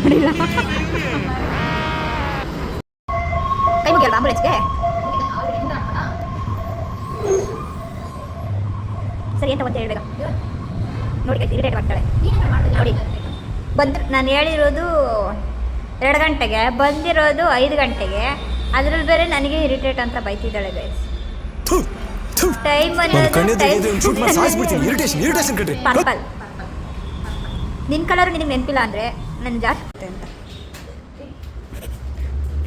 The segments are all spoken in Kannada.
ಮಾಡಿಲ್ಲ. ಕೈ ಮುಗಿಯಲ್ಲ ಆಂಬುಲೆನ್ಸ್ಗೆ. ಸರಿ ಅಂತ ಮತ್ತೆ ಹೇಳ್ಬೇಕ ನೋಡಿ, ಇರಿಟೇಟ್ ಮಾಡ್ತಾಳೆ ನೋಡಿ. ನಾನು ಹೇಳಿರೋದು 2 ಗಂಟೆಗೆ, ಬಂದಿರೋದು 5 ಗಂಟೆಗೆ. ಅದ್ರಲ್ಲಿ ಬೇರೆ ನನಗೆ ಇರಿಟೇಟ್ ಅಂತ ಬೈತಿದ್ದಾಳೆ ಗೈಸ್. ಟೈಮ್ ಪರ್ಪಲ್ ನಿನ್ನ ಕಲರು ನಿನಗೆ ನೆನಪಿಲ್ಲ ಅಂದರೆ ನನ್ನ ಜಾಸ್ತಿ ಅಂತ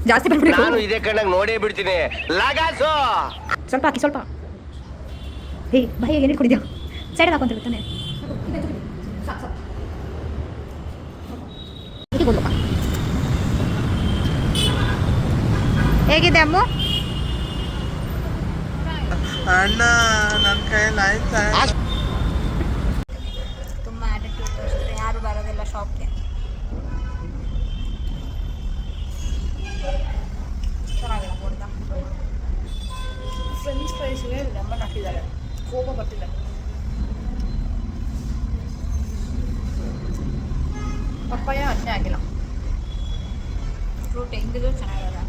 ಜಾಸ್ತಿ ಬಂದ್ಬಿಟ್ಟು ನಾನು ಇದೇ ಕಣ್ಣಾಗ ನೋಡೇ ಬಿಡ್ತೀನಿ. ಲಗಾಸು ಸ್ವಲ್ಪ ಹಾಕಿ, ಸ್ವಲ್ಪ ಹೇ ಭಯ ಏನು ಇಟ್ಕೊಂಡಿದ್ಯಾ? ಸೈಡ್ ಹಾಕೊಂತ ಬಿಡ್ತಾನೆ. ಹೇಗಿದೆ ಅಮ್ಮ? ಅಣ್ಣ ನನ್ನ ಕೈಯಲ್ಲಿ ಆಯ್ತಾ? ತುಂಬ ಆಟಿಟ್ಯೂಡ್ ತೋರಿಸಿದ್ರೆ ಯಾರು ಬರೋದಿಲ್ಲ ಶಾಪ್ಗೆ. ಚೆನ್ನಾಗಿಲ್ಲ ಕೊಡ್ದ. ಫ್ರೆಂಚ್ ಫ್ರೈಸ್ಗೆ ಲೆಮನ್ ಹಾಕಿದ್ದಾರೆ, ಕೋಪ ಬರ್ತಿದೆ. ಪಪ್ಪಾಯ ಅಷ್ಟೇ ಆಗಿಲ್ಲ. ಫ್ರೂಟ್ ಹೆಂಗಿದ್ರು ಚೆನ್ನಾಗಿರಲ್ಲ,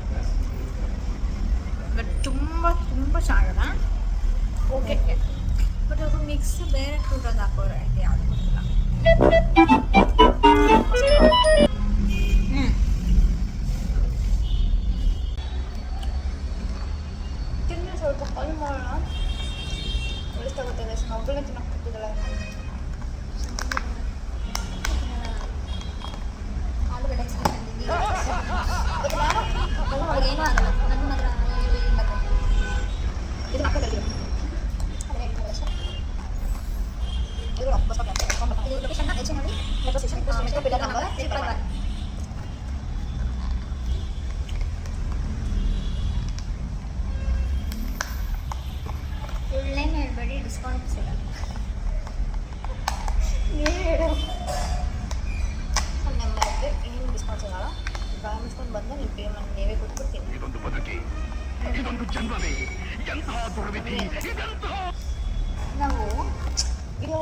ಬಟ್ ತುಂಬ ತುಂಬ ಚೆನ್ನಾಗಲ್ಲ. ಓಕೆ, ಬಟ್ ಅದು ಮಿಕ್ಸ್ ಬೇರೆ ಫ್ರೂಟಲ್ಲಿ ಹಾಕೋರೆ ಯಾವುದು ಗೊತ್ತಿಲ್ಲ. ತಿಂದು ಸ್ವಲ್ಪ ಕಲ್ ಮಾಡೋಣ. ಒಳ್ಳೆ ಗೊತ್ತಿದೆ, ಒಬ್ಬಳೇ ತಿನ್ನೋಕೆ ಕೊಟ್ಟಿದ್ದಾಳೆ. ಆಲೂಗಡ್ಡೆ ಏನೂ ಆಗಲ್ಲ, ನನ್ನ ಮಾತ್ರ ಇದು ಮಕ್ಕಳಿಗೆ ಒಳ್ಳೆನೇ ಹೇಳ್ಬೇಡಿ, ಡಿಸ್ಕೌಂಟ್ ಸಿಗಲ್ಲ. ನಂಬರ್ಗೆ ಏನು ಡಿಸ್ಕೌಂಟ್ ಸಿಗಲ್ಲ. ಗಮನಿಸ್ಕೊಂಡು ಬಂದು ನೀವು ಪೇಮೆಂಟ್ ನೀವೇ ಕೊಟ್ಬಿಡ್ತೀನಿ. ನಾವು ಇದು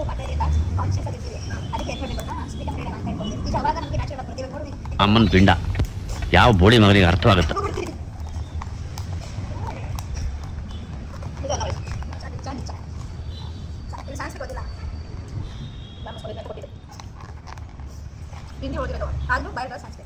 ಕಾನ್ಶಿಯಸ್ ಆಗಿರ್ತೀವಿ, ಅದಕ್ಕೆ ಏನು ಮಾಡಬೇಕು ಗೊತ್ತಾ? ಸ್ಪೀಡ್ ಆಗಿ ಮಾಡ್ತಾ ಇರ್ಬೋದು. ಈಗ ಅವಾಗ ನಮಗೆ ನ್ಯಾಚುರಲ್ ಬರ್ತೀವಿ ನೋಡಿ. ಅಮ್ಮನ ಪಿಂಡ ಯಾವ ಬೋಳಿ ಮಗನಿಗೆ ಅರ್ಥವಾಗುತ್ತೆ? ಹಿಂದಿ ಓದಿರೋದು ಆದರೂ ಬಯೋಡ ಸಾಂಸ್ಕೃತಿಕ